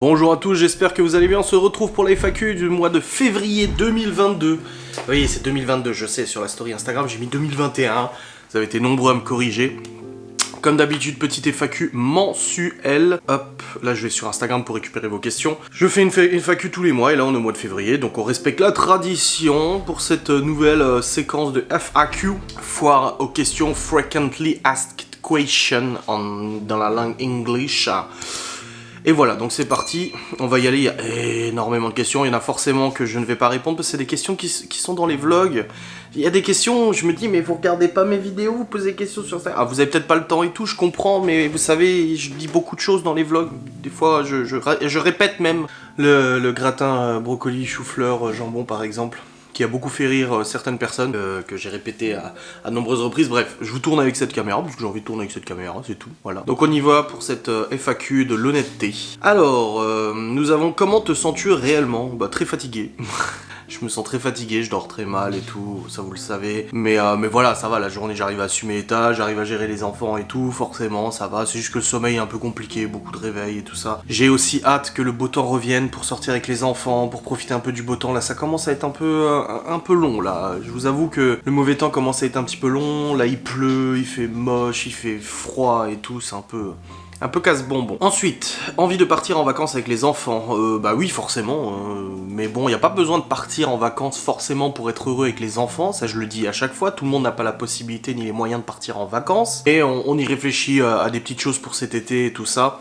Bonjour à tous, j'espère que vous allez bien. On se retrouve pour la FAQ du mois de février 2022. Oui, c'est 2022, je sais, sur la story Instagram, j'ai mis 2021. Vous avez été nombreux à me corriger. Comme d'habitude, petite FAQ mensuelle. Hop, là je vais sur Instagram pour récupérer vos questions. Je fais une FAQ tous les mois et là on est au mois de février, donc on respecte la tradition pour cette nouvelle séquence de FAQ. Foire aux questions Frequently Asked Question dans la langue English. Et voilà, donc c'est parti, on va y aller, il y a énormément de questions, il y en a forcément que je ne vais pas répondre parce que c'est des questions qui sont dans les vlogs. Il y a des questions où je me dis mais vous regardez pas mes vidéos, vous posez des questions sur ça. Ah, vous avez peut-être pas le temps et tout, je comprends, mais vous savez, je dis beaucoup de choses dans les vlogs. Des fois, je répète même le gratin brocoli, chou-fleur, jambon par exemple, qui a beaucoup fait rire certaines personnes, que j'ai répété à nombreuses reprises. Bref, je vous tourne avec cette caméra, parce que j'ai envie de tourner avec cette caméra, c'est tout, voilà. Donc on y va pour cette FAQ de l'honnêteté. Alors, nous avons « Comment te sens-tu réellement ?» Bah, très fatigué. Je me sens très fatigué, je dors très mal et tout, ça vous le savez. Mais voilà, ça va, la journée j'arrive à assumer les tâches, j'arrive à gérer les enfants et tout, forcément, ça va. C'est juste que le sommeil est un peu compliqué, beaucoup de réveils et tout ça. J'ai aussi hâte que le beau temps revienne pour sortir avec les enfants, pour profiter un peu du beau temps. Là, ça commence à être un peu long, là. Je vous avoue que le mauvais temps commence à être un petit peu long. Là, il pleut, il fait moche, il fait froid et tout, c'est un peu casse-bonbon. Ensuite, envie de partir en vacances avec les enfants. Bah oui, forcément. Mais bon, il n'y a pas besoin de partir en vacances forcément pour être heureux avec les enfants. Ça, je le dis à chaque fois. Tout le monde n'a pas la possibilité ni les moyens de partir en vacances. Et on y réfléchit à des petites choses pour cet été et tout ça.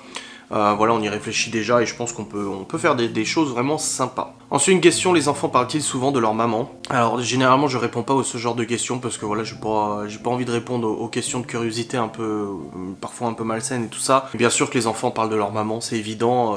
Voilà, on y réfléchit déjà et je pense qu'on peut faire des choses vraiment sympas. Ensuite, une question, les enfants parlent-ils souvent de leur maman? Alors, généralement, je réponds pas à ce genre de questions parce que voilà, j'ai pas envie de répondre aux questions de curiosité un peu, parfois un peu malsaines et tout ça. Et bien sûr que les enfants parlent de leur maman, c'est évident,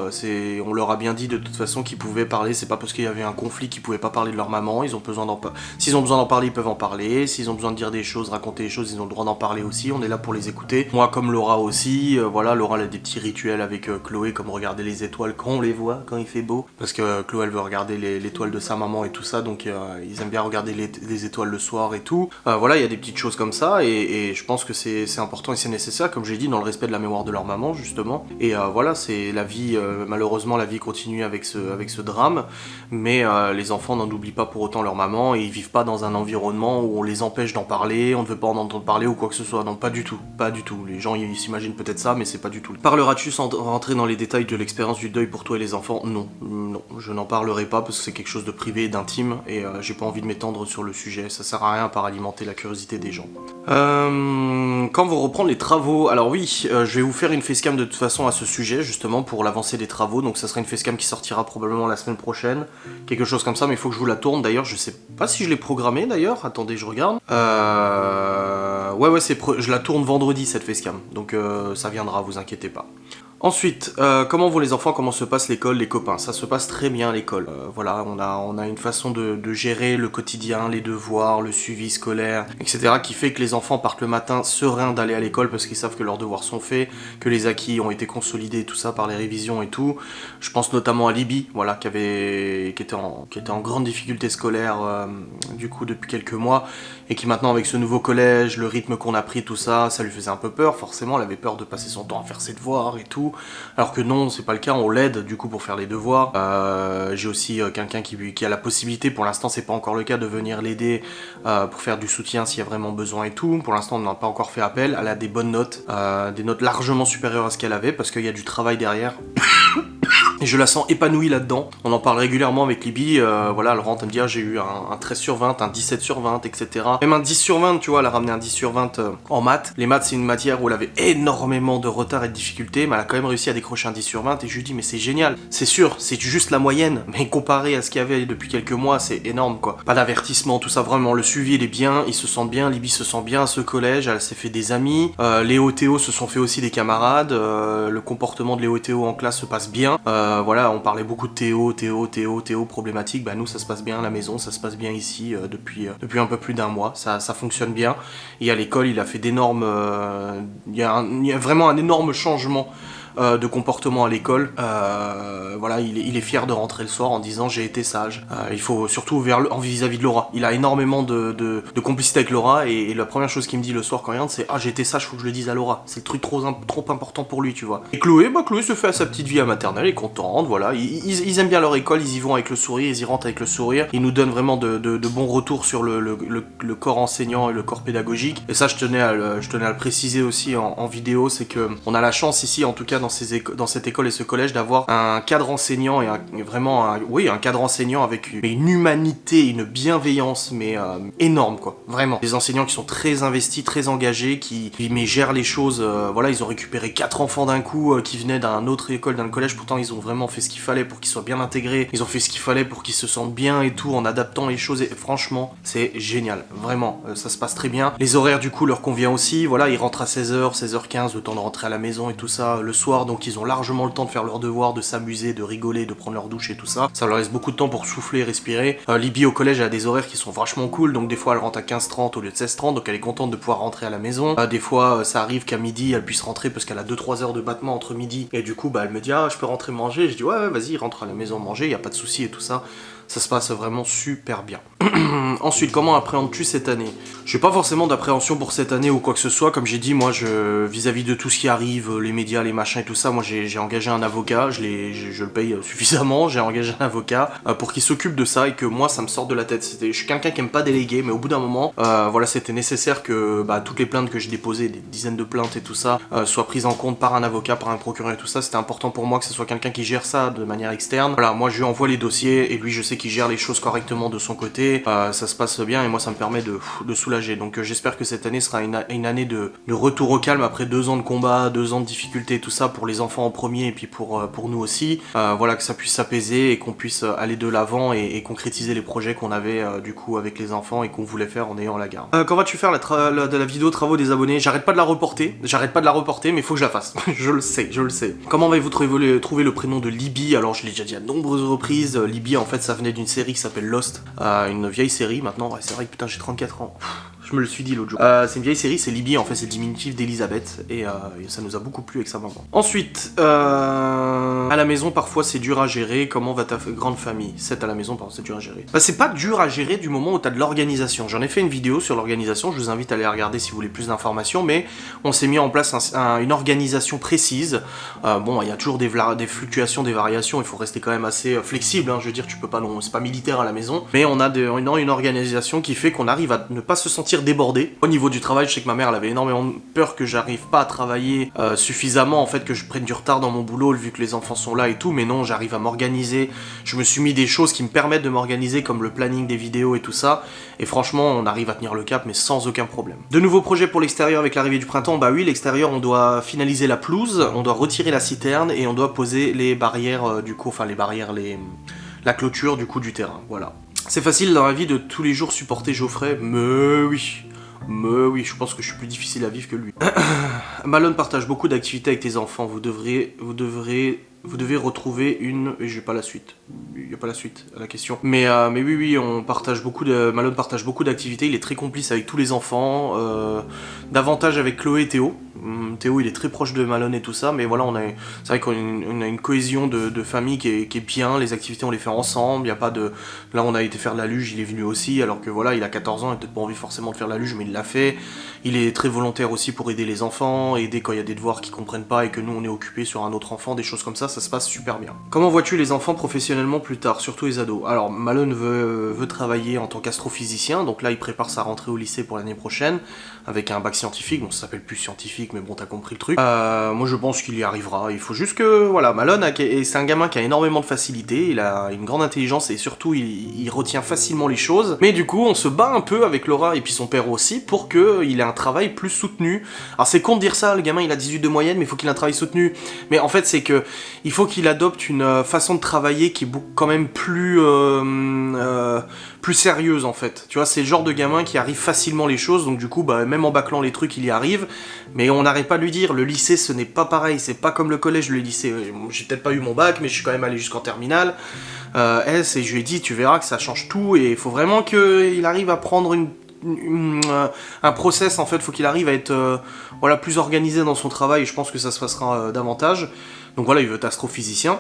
on leur a bien dit de toute façon qu'ils pouvaient parler, c'est pas parce qu'il y avait un conflit qu'ils pouvaient pas parler de leur maman, s'ils ont besoin d'en parler, ils peuvent en parler, s'ils ont besoin de dire des choses, raconter des choses, ils ont le droit d'en parler aussi, on est là pour les écouter. Moi, comme Laura aussi, voilà, Laura elle a des petits rituels avec Chloé, comme regarder les étoiles quand on les voit, quand il fait beau, parce que Chloé elle veut regarder l'étoile de sa maman et tout ça, donc ils aiment bien regarder les étoiles le soir et tout. Voilà, il y a des petites choses comme ça, et je pense que c'est important et c'est nécessaire, comme j'ai dit, dans le respect de la mémoire de leur maman, justement. Et voilà, c'est la vie, malheureusement, la vie continue avec ce drame, mais les enfants n'en oublient pas pour autant leur maman, et ils vivent pas dans un environnement où on les empêche d'en parler, on ne veut pas en entendre parler ou quoi que ce soit. Non, pas du tout, pas du tout. Les gens, ils s'imaginent peut-être ça, mais c'est pas du tout. Parleras-tu sans rentrer dans les détails de l'expérience du deuil pour toi et les enfants? Non, non, je n'en parlerai pas parce que c'est quelque chose de privé et d'intime et j'ai pas envie de m'étendre sur le sujet, ça sert à rien par alimenter la curiosité des gens. Quand vont reprendre les travaux? Alors oui, je vais vous faire une facecam de toute façon à ce sujet justement pour l'avancée des travaux, donc ça sera une facecam qui sortira probablement la semaine prochaine, quelque chose comme ça, mais il faut que je vous la tourne. D'ailleurs, je sais pas si je l'ai programmée d'ailleurs, attendez, je regarde. Ouais, je la tourne vendredi cette facecam, donc ça viendra, vous inquiétez pas. Ensuite, comment vont les enfants, comment se passe l'école, les copains? Ça se passe très bien l'école. Voilà, on a une façon de gérer le quotidien, les devoirs, le suivi scolaire, etc. qui fait que les enfants partent le matin sereins d'aller à l'école parce qu'ils savent que leurs devoirs sont faits, que les acquis ont été consolidés, tout ça par les révisions et tout. Je pense notamment à Libby, voilà, qui était en grande difficulté scolaire du coup depuis quelques mois et qui maintenant avec ce nouveau collège, le rythme qu'on a pris, tout ça, ça lui faisait un peu peur. Forcément, elle avait peur de passer son temps à faire ses devoirs et tout. Alors que non, c'est pas le cas, on l'aide du coup pour faire les devoirs. J'ai aussi quelqu'un qui a la possibilité, pour l'instant c'est pas encore le cas, de venir l'aider pour faire du soutien s'il y a vraiment besoin et tout. Pour l'instant on n'a pas encore fait appel, elle a des bonnes notes, des notes largement supérieures à ce qu'elle avait parce qu'il y a du travail derrière. Et je la sens épanouie là-dedans. On en parle régulièrement avec Libby, voilà, elle rentre, elle me dit ah, j'ai eu un 13 sur 20, un 17 sur 20, etc. Même un 10 sur 20, tu vois, elle a ramené un 10 sur 20 en maths. Les maths, c'est une matière où elle avait énormément de retard et de difficultés, mais elle a quand même réussi à décrocher un 10 sur 20, et je lui dis mais c'est génial. C'est sûr, c'est juste la moyenne, mais comparé à ce qu'il y avait depuis quelques mois, c'est énorme, quoi. Pas d'avertissement, tout ça, vraiment, le suivi, il est bien, ils se sentent bien, Libby se sent bien à ce collège, elle s'est fait des amis, Léo et Théo se sont fait aussi des camarades, le comportement de Léo et Théo en classe se passe bien, voilà, on parlait beaucoup de Théo problématique, bah nous ça se passe bien à la maison, ça se passe bien ici depuis un peu plus d'un mois, ça fonctionne bien, et à l'école il a fait d'énormes, il y a vraiment un énorme changement de comportement à l'école, voilà, il est fier de rentrer le soir en disant j'ai été sage. Il faut surtout vis-à-vis de Laura. Il a énormément de complicité avec Laura et la première chose qu'il me dit le soir quand il rentre, c'est ah j'ai été sage, faut que je le dise à Laura. C'est le truc trop important pour lui, tu vois. Et Chloé se fait à sa petite vie à maternelle, est contente, voilà. Ils aiment bien leur école, ils y vont avec le sourire, ils y rentrent avec le sourire. Ils nous donnent vraiment de bons retours sur le corps enseignant et le corps pédagogique. Et ça, je tenais à le préciser aussi en vidéo, c'est que on a la chance ici, en tout cas dans cette école et ce collège, d'avoir un cadre enseignant et vraiment un cadre enseignant avec une humanité, une bienveillance, mais énorme quoi, vraiment. Des enseignants qui sont très investis, très engagés, qui gèrent les choses. Voilà, ils ont récupéré 4 enfants d'un coup qui venaient d'une autre école, d'un collège. Pourtant, ils ont vraiment fait ce qu'il fallait pour qu'ils soient bien intégrés. Ils ont fait ce qu'il fallait pour qu'ils se sentent bien et tout, en adaptant les choses. Et franchement, c'est génial, vraiment. Ça se passe très bien. Les horaires du coup leur convient aussi. Voilà, ils rentrent à 16h, 16h15, le temps de rentrer à la maison et tout ça le soir. Donc ils ont largement le temps de faire leurs devoirs, de s'amuser, de rigoler, de prendre leur douche et tout ça. Ça leur laisse beaucoup de temps pour souffler et respirer. Libye au collège, elle a des horaires qui sont vachement cool. Donc des fois, elle rentre à 15h30 au lieu de 16h30. Donc elle est contente de pouvoir rentrer à la maison. Des fois, ça arrive qu'à midi, elle puisse rentrer parce qu'elle a 2-3 heures de battement entre midi. Et du coup, elle me dit ah, je peux rentrer manger. Je dis ouais, vas-y, rentre à la maison manger, y a pas de souci et tout ça. Ça se passe vraiment super bien. Ensuite, comment appréhendes-tu cette année? J'ai pas forcément d'appréhension pour cette année ou quoi que ce soit. Comme j'ai dit, moi, vis-à-vis de tout ce qui arrive, les médias, les machins et tout ça, moi, j'ai engagé un avocat. Je le paye suffisamment. J'ai engagé un avocat pour qu'il s'occupe de ça et que moi, ça me sorte de la tête. Je suis quelqu'un qui aime pas déléguer, mais au bout d'un moment, voilà, c'était nécessaire que toutes les plaintes que j'ai déposées, des dizaines de plaintes et tout ça, soient prises en compte par un avocat, par un procureur et tout ça. C'était important pour moi que ce soit quelqu'un qui gère ça de manière externe. Voilà, moi, je lui envoie les dossiers et lui, je sais qu'il gère les choses correctement de son côté, ça se passe bien et moi ça me permet de soulager. Donc j'espère que cette année sera une année de retour au calme après 2 ans de combat, 2 ans de difficultés et tout ça pour les enfants en premier et puis pour nous aussi. Voilà, que ça puisse s'apaiser et qu'on puisse aller de l'avant et concrétiser les projets qu'on avait du coup avec les enfants et qu'on voulait faire en ayant la garde. Quand vas-tu faire de la vidéo travaux des abonnés? J'arrête pas de la reporter, mais faut que je la fasse. je le sais. Comment avez-vous trouvé le prénom de Libye? Alors je l'ai déjà dit à de nombreuses reprises. Libye en fait ça venait d'une série qui s'appelle Lost, une vieille série maintenant. Ouais, c'est vrai que putain j'ai 34 ans. Je me le suis dit l'autre jour. C'est une vieille série, c'est Libye, en fait c'est le diminutif d'Elisabeth et ça nous a beaucoup plu avec sa maman. Ensuite, à la maison parfois c'est dur à gérer. Comment va ta grande famille? C'est à la maison parfois c'est dur à gérer. C'est pas dur à gérer du moment où t'as de l'organisation. J'en ai fait une vidéo sur l'organisation, je vous invite à aller regarder si vous voulez plus d'informations, mais on s'est mis en place une organisation précise. Bon, il y a toujours des fluctuations, des variations, il faut rester quand même assez flexible, hein. Je veux dire, tu peux pas, non, c'est pas militaire à la maison, mais on a une organisation qui fait qu'on arrive à ne pas se sentir débordé. Au niveau du travail, je sais que ma mère elle avait énormément peur que j'arrive pas à travailler suffisamment, en fait, que je prenne du retard dans mon boulot vu que les enfants sont là et tout, mais non, j'arrive à m'organiser. Je me suis mis des choses qui me permettent de m'organiser comme le planning des vidéos et tout ça, et franchement on arrive à tenir le cap mais sans aucun problème. De nouveaux projets pour l'extérieur avec l'arrivée du printemps? Bah oui, l'extérieur on doit finaliser la pelouse, on doit retirer la citerne et on doit poser les barrières du coup, enfin les barrières, la clôture du coup du terrain, voilà. C'est facile dans la vie de tous les jours supporter Geoffrey? Mais oui, je pense que je suis plus difficile à vivre que lui. Malone partage beaucoup d'activités avec tes enfants, vous devez retrouver une... Et j'ai pas la suite. Il n'y a pas la suite à la question. Mais oui, on partage beaucoup Malone partage beaucoup d'activités, il est très complice avec tous les enfants, davantage avec Chloé et Théo. Théo il est très proche de Malone et tout ça, mais voilà, c'est vrai qu'on a une cohésion de famille qui est bien, les activités on les fait ensemble, il y a pas de... Là on a été faire de la luge, il est venu aussi, alors que voilà, il a 14 ans, il a peut-être pas envie forcément de faire de la luge, mais il l'a fait. Il est très volontaire aussi pour aider les enfants, aider quand il y a des devoirs qu'ils comprennent pas et que nous on est occupés sur un autre enfant, des choses comme ça se passe super bien. Comment vois-tu les enfants professionnellement plus tard, surtout les ados? Alors Malone veut travailler en tant qu'astrophysicien, donc là il prépare sa rentrée au lycée pour l'année prochaine, avec un bac scientifique, bon ça s'appelle plus scientifique, mais bon t'as compris le truc. Moi je pense qu'il y arrivera, il faut juste que, voilà, Malone, c'est un gamin qui a énormément de facilité, il a une grande intelligence et surtout il retient facilement les choses, mais du coup on se bat un peu avec Laura et puis son père aussi pour qu'il ait un travail plus soutenu. Alors c'est con de dire ça, le gamin il a 18 de moyenne, mais il faut qu'il ait un travail soutenu, mais en fait c'est que il faut qu'il adopte une façon de travailler qui est quand même plus sérieuse en fait. Tu vois, c'est le genre de gamin qui arrive facilement les choses, donc du coup, même en bâclant les trucs, il y arrive, mais on n'arrête pas de lui dire, le lycée ce n'est pas pareil, c'est pas comme le collège, le lycée. J'ai peut-être pas eu mon bac, mais je suis quand même allé jusqu'en terminale. Et je lui ai dit, tu verras que ça change tout, et il faut vraiment qu'il arrive à prendre un process en fait, faut qu'il arrive à être plus organisé dans son travail, et je pense que ça se passera davantage. Donc voilà, il veut être astrophysicien.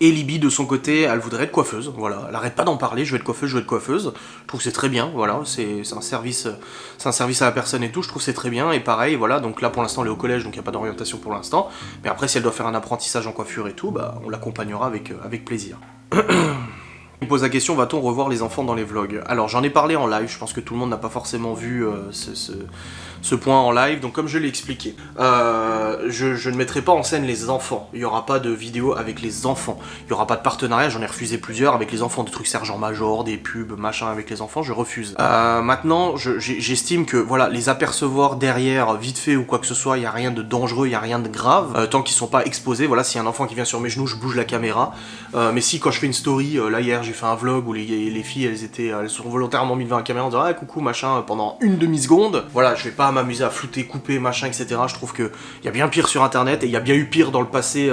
Et Libby, de son côté, elle voudrait être coiffeuse, voilà. Elle arrête pas d'en parler, je vais être coiffeuse, je vais être coiffeuse. Je trouve que c'est très bien, voilà. C'est un service à la personne et tout, je trouve que c'est très bien. Et pareil, voilà, donc là pour l'instant elle est au collège, donc il n'y a pas d'orientation pour l'instant. Mais après, si elle doit faire un apprentissage en coiffure et tout, bah on l'accompagnera avec plaisir. Il me pose la question, va-t-on revoir les enfants dans les vlogs? Alors j'en ai parlé en live, je pense que tout le monde n'a pas forcément vu ce point en live, donc comme je l'ai expliqué, je ne mettrai pas en scène les enfants, il n'y aura pas de vidéo avec les enfants, il n'y aura pas de partenariat, j'en ai refusé plusieurs avec les enfants, des trucs Sergent Major, des pubs, machin avec les enfants, je refuse. Maintenant, j'estime que voilà, les apercevoir derrière, vite fait ou quoi que ce soit, il n'y a rien de dangereux, il n'y a rien de grave, tant qu'ils sont pas exposés, voilà, s'il y a un enfant qui vient sur mes genoux, je bouge la caméra, mais si quand je fais une story, là hier j'ai fait un vlog où les filles elles sont volontairement mises devant la caméra en disant ah coucou machin pendant une demi-seconde, voilà, je vais pas m'amuser à flouter, couper machin etc, je trouve que il y a bien pire sur internet et il y a bien eu pire dans le passé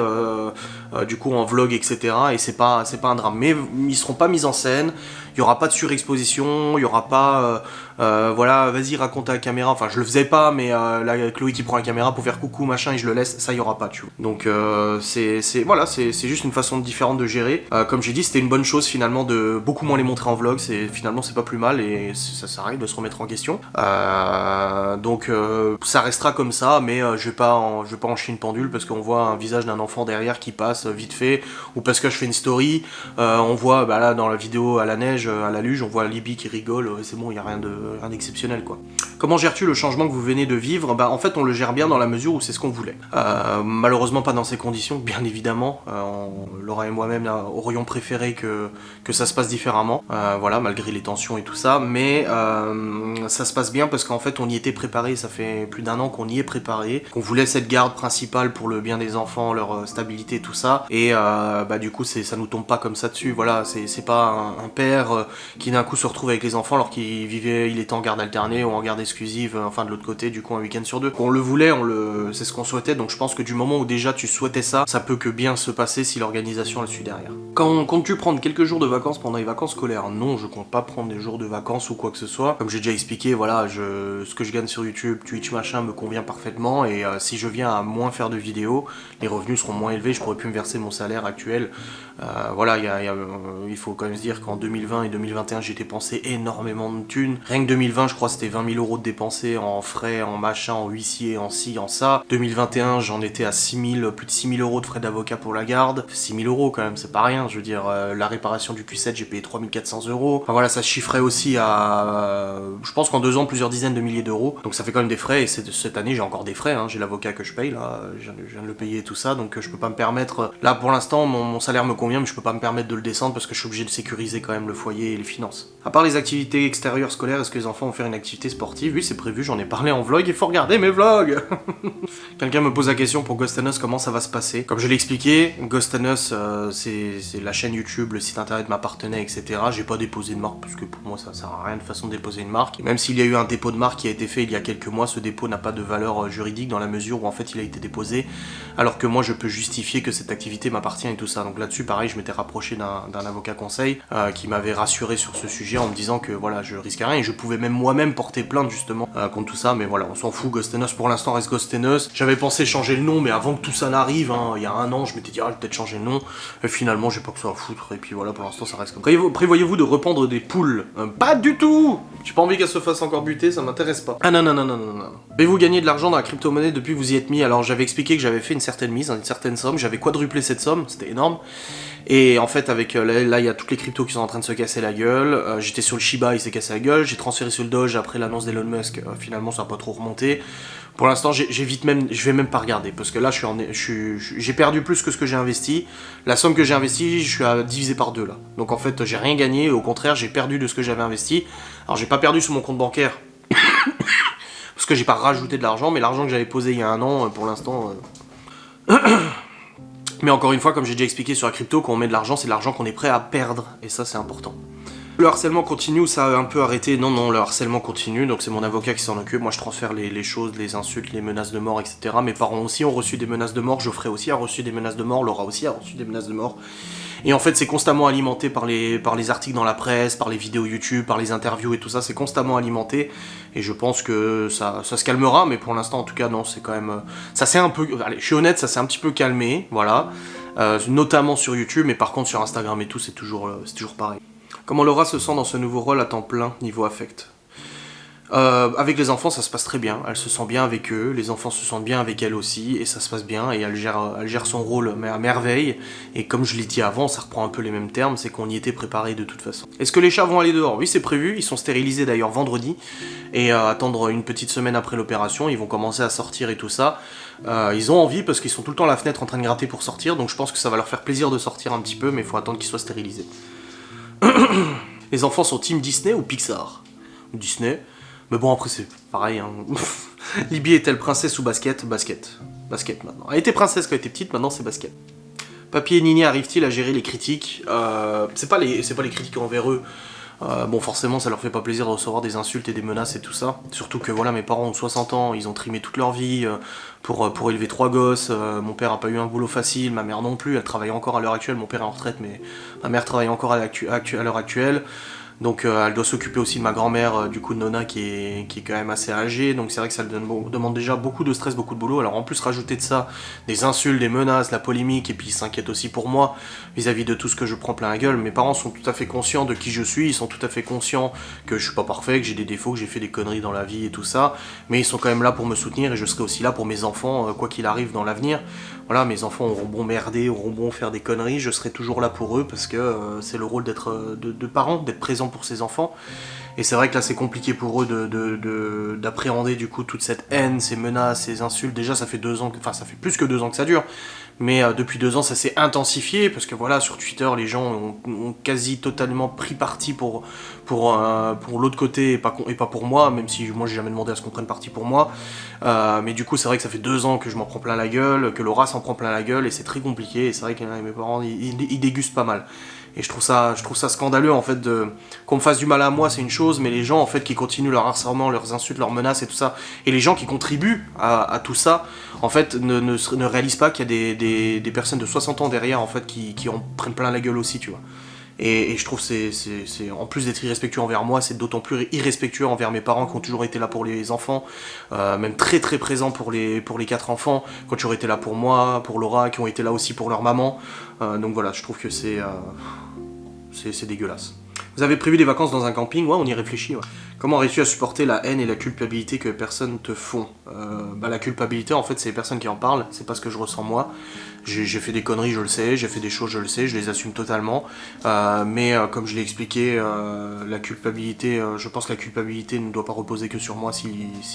du coup en vlog etc et c'est pas un drame, mais ils seront pas mis en scène, il y aura pas de surexposition, il y aura pas voilà, vas-y raconte à la caméra, enfin je le faisais pas mais là Chloé qui prend la caméra pour faire coucou machin et je le laisse, ça il y aura pas tu vois. Donc voilà, c'est juste une façon différente de gérer. Comme j'ai dit, c'était une bonne chose finalement de beaucoup moins les montrer en vlog, finalement c'est pas plus mal et ça arrive de se remettre en question. Donc ça restera comme ça, mais je vais pas en chier une pendule parce qu'on voit un visage d'un enfant derrière qui passe vite fait, ou parce que je fais une story, on voit bah là dans la vidéo à la neige, à la luge, on voit Libby qui rigole, c'est bon, il y a rien d'exceptionnel quoi. Comment gères-tu le changement que vous venez de vivre? Bah en fait on le gère bien dans la mesure où c'est ce qu'on voulait. Malheureusement pas dans ces conditions, bien évidemment. Laura et moi-même aurions préféré que ça se passe différemment, voilà, malgré les tensions et tout ça, mais ça se passe bien parce qu'en fait on y était préparé, ça fait plus d'1 an qu'on y est préparé, qu'on voulait cette garde principale pour le bien des enfants, leur stabilité, tout ça, et bah du coup ça nous tombe pas comme ça dessus, voilà, c'est pas un père qui d'un coup se retrouve avec les enfants alors il était en garde alternée ou en garde exclusive, enfin de l'autre côté, du coup un week-end sur deux. On le voulait, c'est ce qu'on souhaitait, donc je pense que du moment où déjà tu souhaitais ça peut que bien se passer si l'organisation elle suit derrière. Comptes-tu prendre quelques jours de vacances pendant les vacances scolaires? Non, je compte pas prendre des jours de vacances ou quoi que ce soit. Comme j'ai déjà expliqué, voilà, ce que je gagne sur YouTube, Twitch, machin, me convient parfaitement, et si je viens à moins faire de vidéos, les revenus seront moins élevés, je pourrais plus me verser mon salaire actuel. Voilà, il faut quand même se dire qu'en 2020 et 2021, j'ai dépensé énormément de thunes. Rien que 2020, je crois, c'était 20 000 € de dépensés en frais, en machin, en huissier, en ci, en ça. 2021, j'en étais à plus de 6 000 € de frais d'avocat pour la garde. 6 000 € quand même, c'est pas rien. Je veux dire, la réparation du Q7, j'ai payé 3 400 €. Enfin voilà, ça se chiffrait aussi à, je pense qu'en 2 ans, plusieurs dizaines de milliers d'euros. Donc ça fait quand même des frais, et cette année, j'ai encore des frais, hein. J'ai l'avocat que je paye, là, je viens de le payer et tout ça, donc je peux pas me permettre, là pour l'instant, mon salaire me convient, mais je peux pas me permettre de le descendre parce que je suis obligé de sécuriser quand même le foyer et les finances. À part les activités extérieures scolaires, est-ce que les enfants vont faire une activité sportive? Oui, c'est prévu, j'en ai parlé en vlog, il faut regarder mes vlogs. Quelqu'un me pose la question pour Ghost and Us, comment ça va se passer? Comme je l'ai expliqué, Ghost and Us, c'est la chaîne YouTube, le site internet m'appartenait, etc. J'ai pas déposé de marque, parce que pour moi ça sert à rien de façon de déposer une marque. Même s'il y a eu un dépôt de marque qui a été fait il y a quelques mois, ce dépôt n'a pas de valeur juridique dans la mesure où en fait il a été déposé, alors que moi je peux justifier que cette activité m'appartient et tout ça. Donc là-dessus, pareil, je m'étais rapproché d'un avocat conseil qui m'avait rassuré sur ce sujet en me disant que voilà, je risquais rien et je pouvais même moi-même porter plainte justement contre tout ça, mais voilà, on s'en fout. Ghost and Us pour l'instant reste Ghost and Us. J'avais pensé changer le nom, mais avant que tout ça n'arrive, hein, il y a 1 an, je m'étais dit ah, je vais peut-être changer le nom, et finalement j'ai pas que ça à foutre, et puis voilà, pour l'instant ça reste comme ça. Prévoyez-vous de rependre des poules? Pas du tout. J'ai pas envie qu'elle se fasse encore buter, ça m'intéresse pas. Ah non. Avez-vous gagné de l'argent dans la crypto-monnaie depuis que vous y êtes mis? Alors j'avais expliqué que j'avais fait une certaine mise, une certaine somme, j'avais quadruplé cette somme, c'était énorme. Et en fait, avec là, il y a toutes les cryptos qui sont en train de se casser la gueule. J'étais sur le Shiba, il s'est cassé la gueule. J'ai transféré sur le Doge après l'annonce d'Elon Musk. Finalement, ça n'a pas trop remonté. Pour l'instant, je vais même pas regarder parce que là, j'ai perdu plus que ce que j'ai investi. La somme que j'ai investie, je suis à diviser par 2 là. Donc en fait, j'ai rien gagné. Au contraire, j'ai perdu de ce que j'avais investi. Alors, j'ai pas perdu sur mon compte bancaire parce que j'ai pas rajouté de l'argent, mais l'argent que j'avais posé il y a 1 an, pour l'instant. Mais encore une fois, comme j'ai déjà expliqué sur la crypto, quand on met de l'argent, c'est de l'argent qu'on est prêt à perdre, et ça c'est important. Le harcèlement continue ou ça a un peu arrêté? Non, le harcèlement continue, donc c'est mon avocat qui s'en occupe. Moi je transfère les choses, les insultes, les menaces de mort, etc. Mes parents aussi ont reçu des menaces de mort, Geoffrey aussi a reçu des menaces de mort, Laura aussi a reçu des menaces de mort. Et en fait c'est constamment alimenté par les articles dans la presse, par les vidéos YouTube, par les interviews et tout ça, c'est constamment alimenté. Et je pense que ça se calmera, mais pour l'instant en tout cas non, c'est quand même... Ça s'est un peu... Allez, je suis honnête, ça s'est un petit peu calmé, voilà. notamment sur YouTube, mais par contre sur Instagram et tout, c'est toujours pareil. Comment Laura se sent dans ce nouveau rôle à temps plein, niveau affect? Avec les enfants, ça se passe très bien, elle se sent bien avec eux, les enfants se sentent bien avec elle aussi, et ça se passe bien, et elle gère son rôle à merveille, et comme je l'ai dit avant, ça reprend un peu les mêmes termes, c'est qu'on y était préparé de toute façon. Est-ce que les chats vont aller dehors? Oui, c'est prévu, ils sont stérilisés d'ailleurs vendredi, et attendre une petite semaine après l'opération, ils vont commencer à sortir et tout ça. Ils ont envie parce qu'ils sont tout le temps à la fenêtre en train de gratter pour sortir, donc je pense que ça va leur faire plaisir de sortir un petit peu, mais il faut attendre qu'ils soient stérilisés. Les enfants sont team Disney ou Pixar? Disney. Mais bon, après, c'est pareil. Hein. Libye est-elle princesse ou basket? Basket. Basket maintenant. Elle était princesse quand elle était petite, maintenant c'est basket. Papy et Nini arrivent-ils à gérer les critiques? C'est pas les critiques envers eux. Bon, forcément, ça leur fait pas plaisir de recevoir des insultes et des menaces et tout ça. Surtout que voilà, mes parents ont 60 ans, ils ont trimé toute leur vie pour élever 3 gosses. Mon père a pas eu un boulot facile, ma mère non plus. Elle travaille encore à l'heure actuelle. Mon père est en retraite, mais ma mère travaille encore à l'heure actuelle. Donc elle doit s'occuper aussi de ma grand-mère, du coup de Nona qui est quand même assez âgée, donc c'est vrai que ça demande déjà beaucoup de stress, beaucoup de boulot. Alors en plus rajouter de ça des insultes, des menaces, la polémique, et puis ils s'inquiètent aussi pour moi vis-à-vis de tout ce que je prends plein la gueule. Mes parents sont tout à fait conscients de qui je suis, ils sont tout à fait conscients que je suis pas parfait, que j'ai des défauts, que j'ai fait des conneries dans la vie et tout ça, mais ils sont quand même là pour me soutenir, et je serai aussi là pour mes enfants, quoi qu'il arrive dans l'avenir. Voilà, mes enfants auront bon merder, auront bon faire des conneries, je serai toujours là pour eux parce que c'est le rôle d'être de parent, d'être présent pour ses enfants. Et c'est vrai que là c'est compliqué pour eux d'appréhender du coup toute cette haine, ces menaces, ces insultes. Déjà ça fait 2 ans, enfin ça fait plus que 2 ans que ça dure, mais depuis 2 ans ça s'est intensifié parce que voilà, sur Twitter les gens ont quasi totalement pris parti pour l'autre côté et pas pour moi, même si moi j'ai jamais demandé à ce qu'on prenne parti pour moi. Mais du coup c'est vrai que ça fait 2 ans que je m'en prends plein la gueule, que Laura s'en prend plein la gueule, et c'est très compliqué, et c'est vrai que mes parents ils dégustent pas mal. Et je trouve ça scandaleux en fait qu'on me fasse du mal à moi, c'est une chose, mais les gens en fait qui continuent leur harcèlement, leurs insultes, leurs menaces et tout ça, et les gens qui contribuent à tout ça, en fait ne réalisent pas qu'il y a des personnes de 60 ans derrière en fait qui en prennent plein la gueule aussi, tu vois. Et je trouve c'est en plus d'être irrespectueux envers moi, c'est d'autant plus irrespectueux envers mes parents qui ont toujours été là pour les enfants, même très très présents pour les 4 enfants, qui ont toujours été là pour moi, pour Laura, qui ont été là aussi pour leur maman. Donc voilà, je trouve que c'est dégueulasse. Vous avez prévu des vacances dans un camping? Ouais, on y réfléchit. Ouais. Comment réussis-tu à supporter la haine et la culpabilité que personne te font? La culpabilité, en fait, c'est les personnes qui en parlent, c'est pas ce que je ressens moi. J'ai fait des conneries, je le sais, j'ai fait des choses, je le sais, je les assume totalement. Mais comme je l'ai expliqué, la culpabilité, je pense que la culpabilité ne doit pas reposer que sur moi si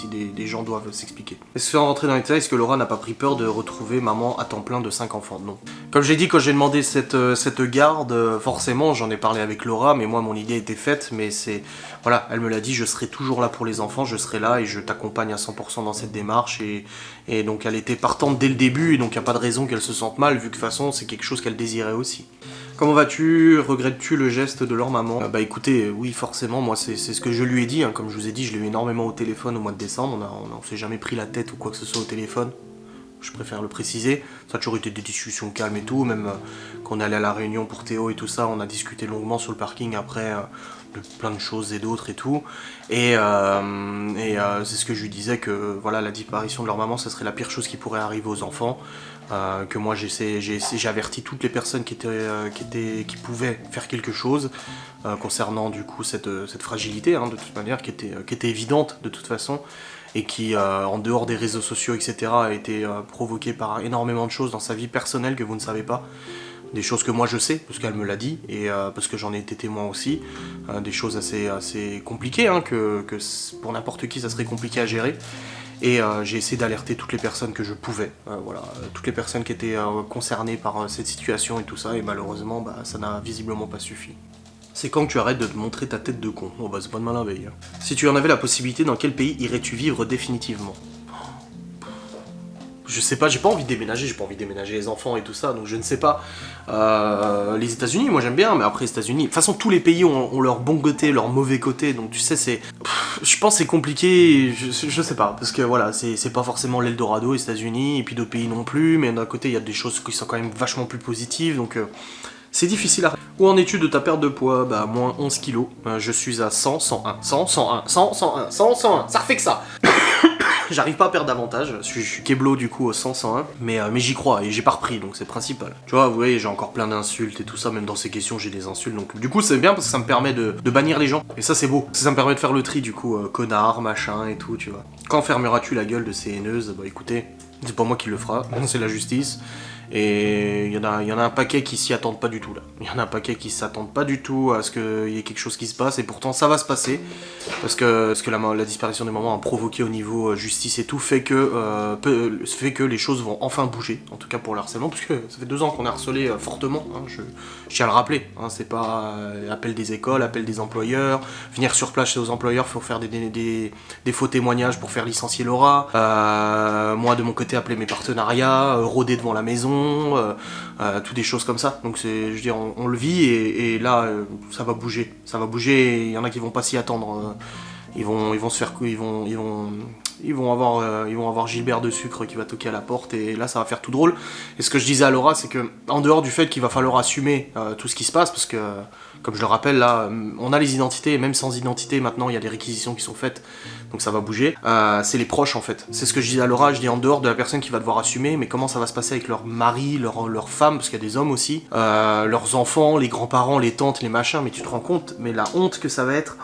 des gens doivent s'expliquer. Est-ce que sans rentrer dans les détails, est-ce que Laura n'a pas pris peur de retrouver maman à temps plein de 5 enfants? Non. Comme j'ai dit, quand j'ai demandé cette garde, forcément, j'en ai parlé avec Laura, mais moi, mon idée était faite, mais c'est... Voilà, elle me l'a dit, je serai toujours là pour les enfants, je serai là et je t'accompagne à 100% dans cette démarche, et donc elle était partante dès le début, et donc il n'y a pas de raison qu'elle se sente mal, vu que de toute façon c'est quelque chose qu'elle désirait aussi. Comment vas-tu? Regrettes-tu le geste de leur maman? Bah écoutez, oui forcément, moi c'est ce que je lui ai dit, hein. Comme je vous ai dit, je l'ai eu énormément au téléphone au mois de décembre, on s'est jamais pris la tête ou quoi que ce soit au téléphone. Je préfère le préciser, ça a toujours été des discussions calmes et tout, même quand on est allé à la réunion pour Théo et tout ça, on a discuté longuement sur le parking après de plein de choses et d'autres et tout, et c'est ce que je lui disais, que voilà, la disparition de leur maman, ça serait la pire chose qui pourrait arriver aux enfants, que moi j'ai averti toutes les personnes qui pouvaient faire quelque chose concernant du coup cette fragilité, hein, de toute manière, qui était évidente de toute façon, et qui, en dehors des réseaux sociaux, etc., a été provoquée par énormément de choses dans sa vie personnelle que vous ne savez pas. Des choses que moi je sais, parce qu'elle me l'a dit, et parce que j'en ai été témoin aussi. Des choses assez compliquées, hein, que pour n'importe qui ça serait compliqué à gérer. Et j'ai essayé d'alerter toutes les personnes que je pouvais, voilà, toutes les personnes qui étaient concernées par cette situation et tout ça, et malheureusement, ça n'a visiblement pas suffi. C'est quand que tu arrêtes de te montrer ta tête de con? Oh bah c'est pas de malin veille. Hein. Si tu en avais la possibilité, dans quel pays irais-tu vivre définitivement? Je sais pas, j'ai pas envie de déménager les enfants et tout ça, donc je ne sais pas. Les États-Unis, moi j'aime bien, mais après les États-Unis, de toute façon tous les pays ont leur bon côté, leur mauvais côté, donc tu sais, c'est... Je pense que c'est compliqué, je sais pas, parce que voilà, c'est pas forcément l'Eldorado, les États-Unis, et puis d'autres pays non plus, mais d'un côté il y a des choses qui sont quand même vachement plus positives, donc... C'est difficile à... Où en es-tu de ta perte de poids? Bah, moins 11 kilos. Je suis à 100, 101, 100, 101, 100, 101, 100, 101. Ça refait que ça. J'arrive pas à perdre davantage, je suis Keblo du coup au 100-101, mais j'y crois et j'ai pas repris, donc c'est principal. Tu vois, vous voyez, j'ai encore plein d'insultes et tout ça, même dans ces questions j'ai des insultes, donc du coup c'est bien parce que ça me permet de bannir les gens, et ça c'est beau. Ça me permet de faire le tri du coup, connard, machin et tout, tu vois. Quand fermeras-tu la gueule de ces haineuses? Bah écoutez, c'est pas moi qui le fera, c'est la justice. Et il y en a un paquet qui s'y attendent pas du tout là. Il y en a un paquet qui s'attendent pas du tout à ce qu'il y ait quelque chose qui se passe, et pourtant ça va se passer. Parce que la disparition des mamans a provoqué au niveau justice et tout fait que les choses vont enfin bouger, en tout cas pour le harcèlement, parce que ça fait 2 ans qu'on est harcelé fortement, hein, je tiens à le rappeler, hein, c'est pas appel des écoles, appel des employeurs, venir sur place chez aux employeurs pour faire des faux témoignages pour faire licencier Laura, moi de mon côté appeler mes partenariats, rôder devant la maison, toutes des choses comme ça. Donc je veux dire, on le vit et là ça va bouger, et il y en a qui vont pas s'y attendre. Ils vont se faire, ils vont avoir Gilbert de Sucre qui va toquer à la porte, et là ça va faire tout drôle. Et ce que je disais à Laura, c'est que en dehors du fait qu'il va falloir assumer tout ce qui se passe, parce que comme je le rappelle là, on a les identités, et même sans identité maintenant il y a des réquisitions qui sont faites, donc ça va bouger. C'est les proches en fait. C'est ce que je dis à Laura, je dis en dehors de la personne qui va devoir assumer, mais comment ça va se passer avec leur mari, leur femme, parce qu'il y a des hommes aussi, leurs enfants, les grands-parents, les tantes, les machins, mais tu te rends compte, mais la honte que ça va être,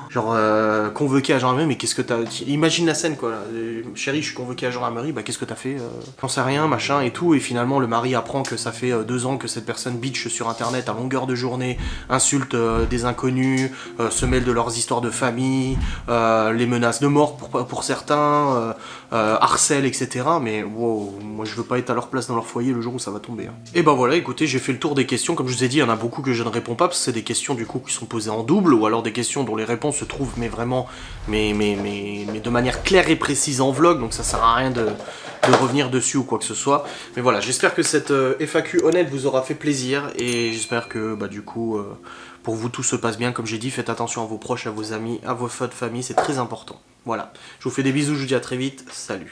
genre convoqué à gendarmerie, mais qu'est-ce que t'as... Imagine la scène quoi, là. Chérie, je suis convoqué à gendarmerie, bah qu'est-ce que t'as fait, j'en sais rien, machin et tout, et finalement le mari apprend que ça fait 2 ans que cette personne bitch sur internet à longueur de journée, insulte des inconnus, se mêle de leurs histoires de famille, les menace de mort pour certains, harcèle, etc. Mais wow, moi je veux pas être à leur place dans leur foyer le jour où ça va tomber. Hein. Et ben voilà, écoutez, j'ai fait le tour des questions. Comme je vous ai dit, il y en a beaucoup que je ne réponds pas parce que c'est des questions du coup qui sont posées en double, ou alors des questions dont les réponses se trouvent mais vraiment, mais de manière claire et précise en vlog. Donc ça sert à rien de revenir dessus ou quoi que ce soit. Mais voilà, j'espère que cette FAQ honnête vous aura fait plaisir, et j'espère que bah du coup pour vous tout se passe bien. Comme j'ai dit, faites attention à vos proches, à vos amis, à vos familles, c'est très important. Voilà, je vous fais des bisous, je vous dis à très vite, salut.